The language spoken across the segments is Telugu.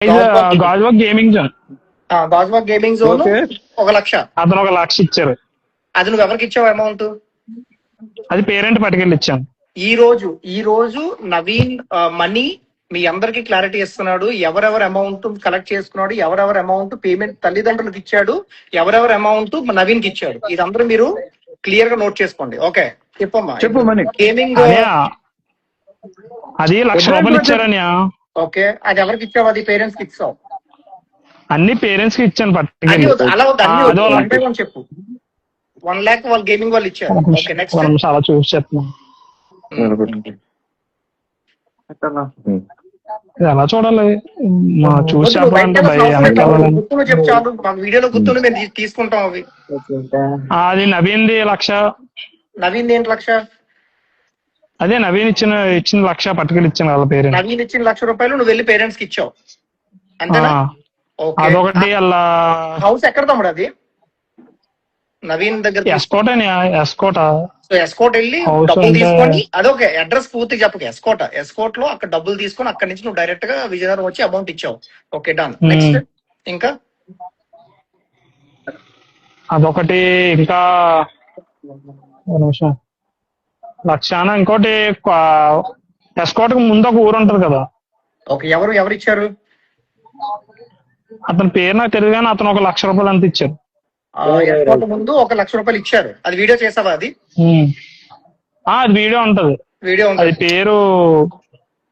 Gajuwaka gaming zone. Gajuwaka gaming zone 1,00,000. అతను 1,00,000 ఇచ్చారు. అది నువ్వు ఎవరికి ఇచ్చావు అమౌంట్? అది పేరెంట్ పట్టుకెళ్ళి ఇచ్చాను. ఈ రోజు నవీన్ మనీ మీ అందరికి క్లారిటీ ఇస్తున్నాడు. ఎవరెవరు అమౌంట్ కలెక్ట్ చేసుకున్నాడు, ఎవరెవరు అమౌంట్ పేమెంట్ తల్లిదండ్రులకు ఇచ్చాడు, ఎవరెవరు అమౌంట్ నవీన్ కి ఇచ్చాడు, ఇదందరూ మీరు క్లియర్ గా నోట్ చేసుకోండి. ఓకే, చెప్పమ్మా. చెప్పు మనీ. గేమింగ్ అది 1,00,000 రూపాయలు ఇచ్చారని. ఓకే, అది ఎవరికి ఇచ్చావు? అది పేరెంట్స్ కి ఇచ్చావు? అన్ని పేరెంట్స్ కి ఇచ్చాను అలా చెప్పు. 1,00,000 వాళ్ళు గేమింగ్ వాళ్ళు ఇచ్చారు. ఓకే, నెక్స్ట్ అలా చూసి చెప్తున్నాను. ఎలా చూడాలి? చూసి చెప్పాలంటే గుర్తులు చెప్పు చాలు. మాకు వీడియోలో గుర్తులు మేము తీసుకుంటాం. అవి అది నవీన్ది 1,00,000. నవీన్ ఏంటి 1,00,000? అదే నవీన్ ఇచ్చిన 1,00,000 పట్టుకెళ్ళి ఇచ్చాను వాళ్ళ పేరెంట్స్. నవీన్ ఇచ్చిన 1,00,000 రూపాయలు నువ్వు వెళ్ళి పేరెంట్స్ కి ఇచ్చావు అంతేనా? అదొకటి. అలా హౌస్ ఎక్కడ తమ్ముడు? అది నవీన్ దగ్గర ఎస్కోట్ అని. ఎస్కోటా? సో ఎస్కోట్ వెళ్ళి డబ్బులు తీసుకొని, అదొక అడ్రస్ పూర్తి చెప్పక. ఎస్కోట్ లో అక్కడ డబ్బులు తీసుకొని అక్కడ నుంచి నువ్వు డైరెక్ట్ గా విజయనగరం వచ్చి అమౌంట్ ఇచ్చావు. Okay, done. నెక్స్ట్ ఇంకా అదొకటి. ఇంకా 1,00,000. ఇంకోటి ఎస్కోట్ కు ముందు ఒక ఊరు ఉంటది కదా. ఓకే, ఎవరు ఇచ్చారు? అతని పేరు నాకు తెలియదు కానీ అతను 1,00,000 రూపాయలు అంత ఇచ్చారు. ఎస్కోట్ ముందు 1,00,000 రూపాయలు ఇచ్చారు. అది వీడియో చేసావా? అది అది వీడియో ఉంటది. అది పేరు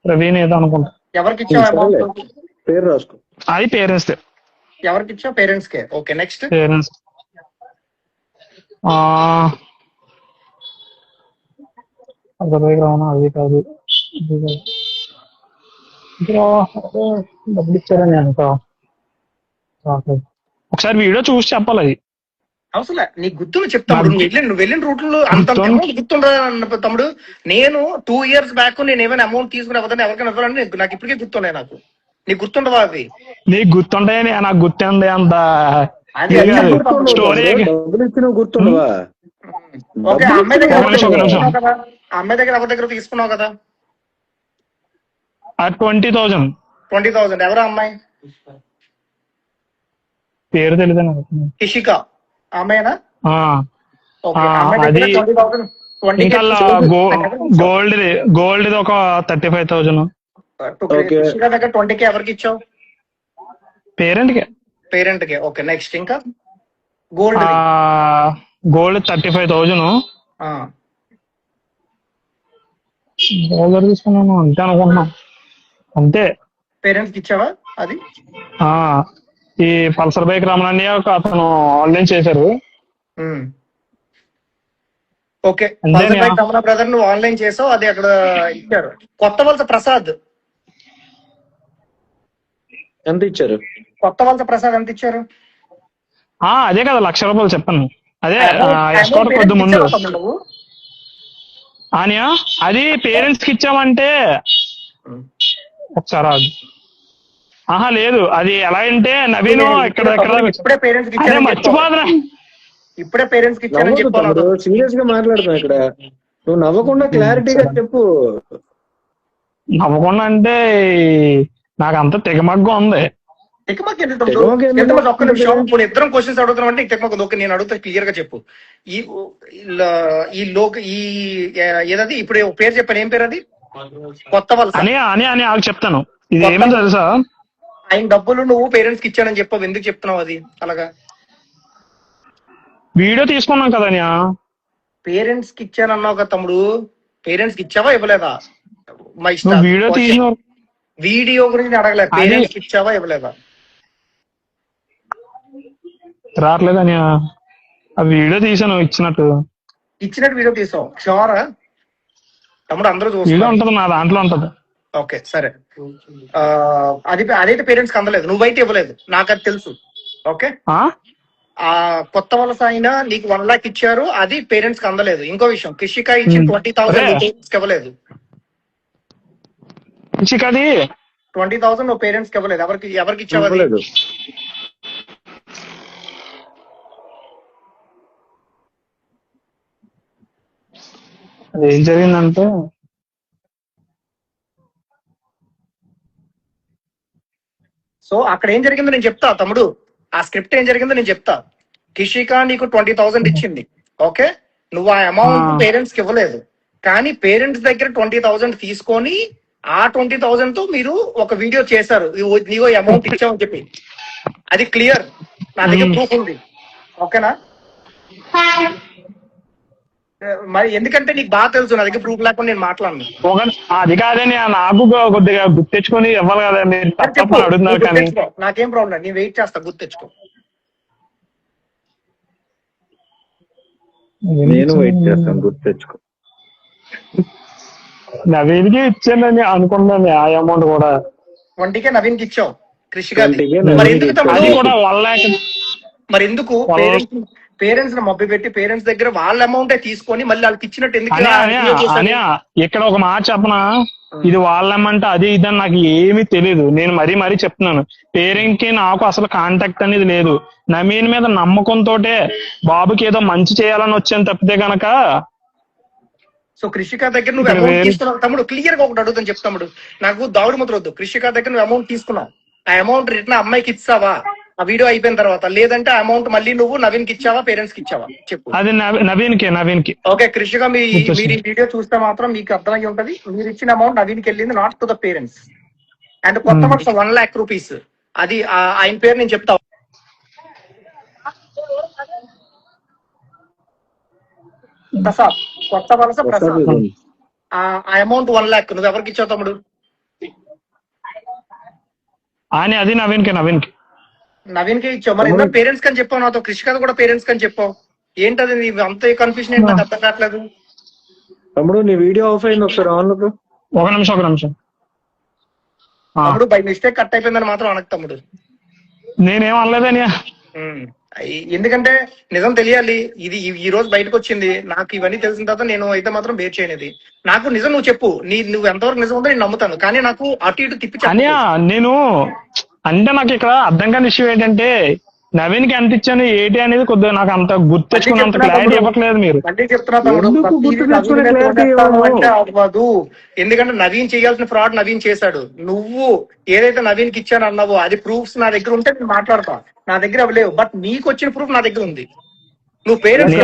ప్రవీణ్ ఏదో అనుకుంటా. ఎవరికి ఇచ్చావు అమౌంట్? పేరు రాసుకో. అది పేరెంట్స్. ఎవరికి ఇచ్చావు? పేరెంట్స్ కే. Okay, next parents. అది కాదు, డబ్బులు ఇచ్చారని అనుకో. ఒకసారి వీడియో చూసి చెప్పాలి. అది అవసరం నీకు గుర్తులు చెప్తాడు. నువ్వు వెళ్ళిన రూట్లో అంత గుర్తుండదా తమ్ముడు? నేను 2 years బ్యాక్ నేను ఏమైనా అమౌంట్ తీసుకుని ఎవరైనా ఎవరికైనా ఇవ్వాలని నాకు ఇప్పటికే గుర్తున్నాయి. నీకు గుర్తుండవా అవి? నీకు గుర్తుంటాయని నాకు గుర్తుంది. అంత స్టోరీ గుర్తుండవా? ఓకే, అమ్మాయి దగ్గర ఎవరి దగ్గర తీసుకున్నావు కదా? 20,000. ఎవరు అమ్మాయి? పేరు తెలీదు. ఇషిక అమ్మాయినా? అది ఇంకా గోల్డ్ ఒక 35,000. ఇషిక దగ్గర 20K ఎవరికి ఇచ్చావు? పేరెంట్ కి. ఓకే, నెక్స్ట్ ఇంకా గోల్డ్ 35,000 తీసుకున్నాను అంతే అనుకుంటున్నాం. అంతే. పేరెంట్స్ కి ఇచ్చావా? అది ఈ పల్సర్ బైక్ రమణని అతను ఆన్లైన్ చేశారు. ఓకే, రమణ బ్రదర్ నువ్వు ఆన్లైన్ చేసావు, అది అక్కడ ఇచ్చారు. కొత్త వలస ప్రసాద్ ఎంత ఇచ్చారు? కొత్త వలస ప్రసాద్ ఎంత ఇచ్చారు? అదే కదా 1,00,000 రూపాయలు చెప్పాను. అదే ఎస్కోట్ కొద్ది ముందు. అది పేరెంట్స్ కి ఇచ్చామంటే ఒకసారి లేదు. అది ఎలా అంటే నవీన్ ఇప్పుడే పేరెంట్స్ కి మర్చిపోదురా. ఇప్పుడే పేరెంట్స్ కి ఇచ్చారని చెప్పాను. సీరియస్ గా మాట్లాడుతున్నా ఇక్కడ. నువ్వు నవ్వకుండా క్లారిటీగా చెప్పు. నవ్వకుండా అంటే నాకు అంత తెగమగ్గా ఉంది. ఒక్క నిమిషం, ఇప్పుడు ఇద్దరం క్వశ్చన్స్ అడుగుతున్నాం అంటే తెగమగ్గు. ఓకే, నేను అడుగుతా క్లియర్ గా చెప్పు. ఏదది ఇప్పుడు పేరు చెప్పాను, ఏం పేరు అది? కొత్త వలస అని చెప్తాను. ఇది ఏమో తెలుసా? ఆయన డబ్బులు నువ్వు పేరెంట్స్ కి ఇచ్చానని చెప్పావు. ఎందుకు చెప్తున్నావు అది అలాగా? వీడియో తీసుకున్నాం కదా. పేరెంట్స్ కి ఇచ్చానన్నావు కదా తమ్ముడు. పేరెంట్స్ కి ఇచ్చావా ఇవ్వలేదా? మా ఇష్టం. వీడియో గురించి అడగలే. పేరెంట్స్ కి ఇచ్చావా ఇవ్వలేదా? రావట్లేదని ఆ వీడియో తీసాను. ఇచ్చినట్టు వీడియో తీసావు షూరా తమ్ముడు? అందరూ చూస్తారు. నా దాంట్లో ఉంటది. ఓకే, సరే. అదైతే పేరెంట్స్ కి అందలేదు, నువ్వైతే ఇవ్వలేదు, నాకు అది తెలుసు. ఓకే, కొత్త వలస అయినా నీకు 1,00,000 ఇచ్చారు, అది పేరెంట్స్ కి అందలేదు. ఇంకో విషయం, కిషిక ఇచ్చిన 20,000 పేరెంట్స్ కి ఇవ్వలేదు. 20,000 నువ్వు పేరెంట్స్ కి ఇవ్వలేదు. ఎవరికి ఇచ్చావు? అది ఏం జరిగిందంటే సో అక్కడ ఏం జరిగిందో నేను చెప్తా తమ్ముడు, ఆ స్క్రిప్ట్ ఏం జరిగిందో నేను చెప్తా. కిషిక నీకు 20,000 ఇచ్చింది, ఓకే, నువ్వు ఆ అమౌంట్ పేరెంట్స్ కి ఇవ్వలేదు, కానీ పేరెంట్స్ దగ్గర 20,000 తీసుకొని ఆ 20,000 తో మీరు ఒక వీడియో చేశారు, నీవో అమౌంట్ ఇచ్చావని చెప్పి. అది క్లియర్, నా దగ్గర ప్రూఫ్ ఉంది, ఓకేనా? మరి ఎందుకంటే నీకు బాగా తెలుసు, నా దగ్గర ప్రూఫ్ లేకుండా నేను మాట్లాడను. అది కాదని నాకు కొద్దిగా గుర్తు తెచ్చుకొని ఇవ్వాలి కదా, మీరు చెప్పు, అడుగుతున్నారు కానీ. నాకేం ప్రాబ్లం లేదు, నేను వెయిట్ చేస్తా, గుర్తు తెచ్చుకో. నేను వెయిట్ చేస్తాను, గుర్తు తెచ్చుకో. నవీన్కి ఇచ్చానని అనుకున్నాను ఆ అమౌంట్ కూడా. 20K నవీన్కి ఇచ్చావు, కృషి గారి. 20K మరి ఎందుకు తమ్ముడు? అది కూడా 1 lakh. మరి ఎందుకు పేరెంట్స్ మబ్బి పెట్టి పేరెంట్స్ దగ్గర వాళ్ళ అమౌంట్ తీసుకొని మళ్ళీ వాళ్ళకి ఇచ్చినట్టు ఎందుకు? ఇక్కడ ఒక మాట చెప్పనా, ఇది వాళ్ళమంటే అది ఇదని నాకు ఏమీ తెలియదు. నేను మరీ చెప్తున్నాను, పేరెంట్ కి నాకు అసలు కాంటాక్ట్ అనేది లేదు. నవీన్ మీద నమ్మకంతో బాబుకి ఏదో మంచి చేయాలని వచ్చాను తప్పితే గనక. సో కృషిక దగ్గర నువ్వు అమౌంట్ తీసుకున్నావు తమ్ముడు, క్లియర్ గా ఒకటి అడుగుతాను చెప్తాడు, నాకు దావుడు ముద్ర వద్దు. కృషిక దగ్గర నువ్వు అమౌంట్ తీసుకున్నావు, ఆ అమౌంట్ రిటర్న్ అమ్మాయికి ఇచ్చావా ఆ వీడియో అయిపోయిన తర్వాత? లేదంటే ఆ అమౌంట్ మళ్ళీ నువ్వు నవీన్ కి ఇచ్చావా, పేరెంట్స్ కి ఇచ్చావా? చెప్పు. అది నవీన్ కి. ఓకే, కృషిక మీరు ఈ వీడియో చూస్తే మాత్రం మీకు అర్థమై ఉంటది, మీరు ఇచ్చిన అమౌంట్ నవీన్ కి వెళ్ళింది, not to the parents. And కొత్త వలస 1 lakh రూపీస్, అది ఆయన పేరు నేను చెప్తా. ప్రసాద్, కొత్త వలస ప్రసాద్. ఆ అమౌంట్ 1 lakh నువ్వు ఎవరికి ఇచ్చావు తమ్ముడు? అది నవీన్ కి ఇచ్చావు. మరి ఎందుకు పేరెంట్స్ కని చెప్పావు నాతో? కృషిక కూడా పేరెంట్స్ కని చెప్పావు, ఏంటది అంత కన్ఫ్యూజన్ ఏంటి? నాకు అర్థం కావట్లేదు. తమ్ముడు నీ వీడియో ఆఫ్ అయింది, ఒకసారి ఆన్ లో. ఒక నిమిషం. తమ్ముడు బై మిస్టేక్ కట్ అయిపోయిందని మాత్రం అనకు తమ్ముడు. నేనేం అనలేదని. ఎందుకంటే నిజం తెలియాలి, ఇది ఈ రోజు బయటకు వచ్చింది. నాకు ఇవన్నీ తెలిసిన తర్వాత నేను అయితే మాత్రం బేర్ చేయనిది. నాకు నిజం నువ్వు చెప్పు, నువ్వు ఎంతవరకు నిజం ఉందో నేను నమ్ముతాను, కానీ నాకు అటు ఇటు తిప్పి నేను అంటే నాకు ఇక్కడ అర్థం కాని విషయం ఏంటంటే, నవీన్ కి ఎంత ఇచ్చాను ఏంటి అనేది కొద్దిగా నాకు అంత గుర్తు తెచ్చుకున్నంత క్లారిటీ ఇవ్వట్లేదు మీరు. అంటే చెప్తున్నా తమ్ముడు, అవ్వదు. ఎందుకంటే నవీన్ చేయాల్సిన ఫ్రాడ్ నవీన్ చేశాడు. నువ్వు ఏదైతే నవీన్ కి ఇచ్చాను అన్నావో అది ప్రూఫ్స్ నా దగ్గర ఉంటే నేను మాట్లాడతా, నా దగ్గర అవి లేవు. బట్ నీకు వచ్చిన ప్రూఫ్ నా దగ్గర ఉంది. నువ్వు పేరెంట్స్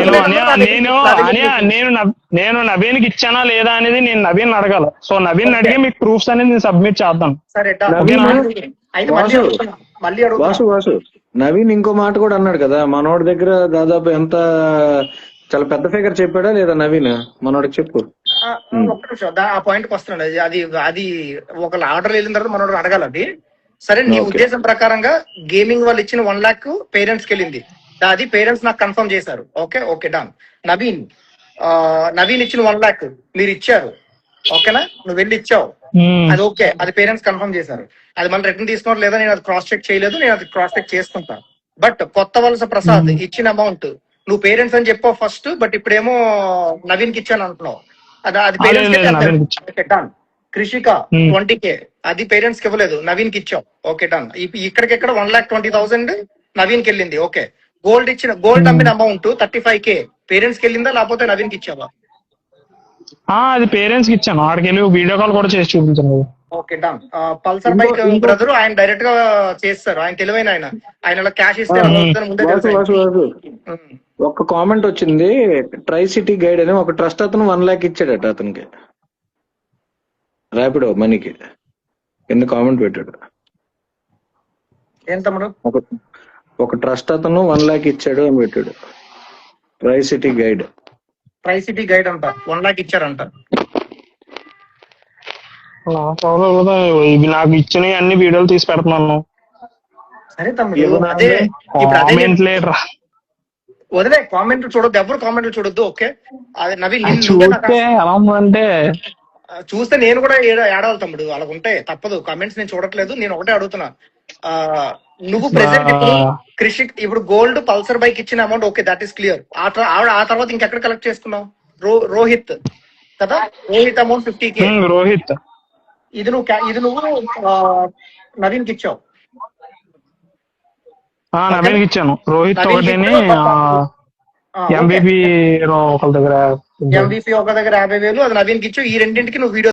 నేను నవీన్ కి ఇచ్చానా లేదా అనేది నేను నవీన్ అడగాలి. సో నవీన్ అడిగి మీకు ప్రూఫ్స్ అనేది నేను సబ్మిట్ చేద్దాం. సరే, వాసు నవీన్ ఇంకో మాట కూడా అన్నాడు కదా, మనోడి దగ్గర దాదాపు ఎంత చాలా పెద్ద ఫిగర్ చెప్పాడా లేదా నవీన్? మనోడికి చెప్పు. ఒక్క నిమిషం, ఆ పాయింట్ కి వస్తున్నాడు. అది ఒక ఆర్డర్ వెళ్ళిన తర్వాత మనోడు అడగాలి అది. సరే, నీ ఉద్దేశం ప్రకారంగా గేమింగ్ వాళ్ళు ఇచ్చిన 1 lakh పేరెంట్స్ కి వెళ్ళింది, అది పేరెంట్స్ నాకు కన్ఫర్మ్ చేశారు. Okay done. నవీన్ ఇచ్చిన 1 lakh మీరు ఇచ్చారు, ఓకేనా? నువ్వు వెళ్ళి ఇచ్చావు, అది ఓకే, అది పేరెంట్స్ కన్ఫర్మ్ చేశారు. అది మళ్ళీ రిటర్న్ తీసుకున్నారు లేదా నేను అది క్రాస్ చెక్ చేయలేదు, నేను అది క్రాస్ చెక్ చేసుకుంటాను. బట్ కొత్త వలస ప్రసాద్ ఇచ్చిన అమౌంట్ నువ్వు పేరెంట్స్ అని చెప్పావు ఫస్ట్, బట్ ఇప్పుడేమో నవీన్ కి ఇచ్చాను అంటున్నావు, అది పేరెంట్స్ డన్. కృషిక 20K అది పేరెంట్స్ కి ఇవ్వలేదు, నవీన్ కి ఇచ్చావు, ఓకే డన్. ఇక్కడికెక్కడ 1,20,000 నవీన్ కి వెళ్ళింది, ఓకే. గోల్డ్ అమ్మిన అమౌంట్ 35K పేరెంట్స్ కి వెళ్ళిందా లేకపోతే నవీన్ కి ఇచ్చావా? అది పేరెంట్స్ కి ఇచ్చాను, ఆడికి వెళ్ళి వీడియో కాల్ కూడా చేసి చూపించాను. Okay done. Pulsar bike brother ఆయన డైరెక్ట్ గా చేస్తారు, ఆయన తెలివైన ఆయన క్యాష్ ఇస్తే ఒక కామెంట్ వచ్చింది, ట్రై సిటీ గైడ్ అని ఒక ట్రస్ట్ అతను 1 lakh ఇచ్చాడట అతనికి, ర్యాపిడో మనీకి కింద కామెంట్ పెట్టాడు. ఏం తమ్ముడు? ఒక ట్రస్ట్ అతను 1 lakh ఇచ్చాడు అని పెట్టాడు. ట్రై సిటీ గైడ్ అంట 1 lakh ఇచ్చారంట. ఇవి నాకు ఇచ్చిన అన్ని వీడియోలు తీసి పెడుతున్నాను. సరే తమ్ముడు, అదే వదిలే, కామెంట్లు చూడొద్దు, ఎవరు కామెంట్లు చూడొద్దు, ఓకే? అది నవీన్ అంటే చూస్తే నేను కూడా ఏడవాలి తమ్ముడు, అలా ఉంటే తప్పదు. కామెంట్స్ నేను చూడట్లేదు, నేను ఒకటే అడుగుతున్నా. నువ్వు ప్రెసెంట్ ఇప్పుడు గోల్డ్ పల్సర్ బైక్ ఇచ్చిన amount okay, that is clear. ఆ తర్వాత ఇంకెక్కడ కలెక్ట్ చేసుకున్నావు? రోహిత్ కదా, రోహిత్ అమౌంట్ 50K. రోహిత్ ఇది నువ్వు నవీన్ కి ఇచ్చావు. నవీన్ కి ఇచ్చాను. రోహిత్ ఒకటిని MVP ఒక దగ్గర 50,000 అది నవీన్ కి ఇచ్చావు. ఈ రెండింటికి నువ్వు వీడియో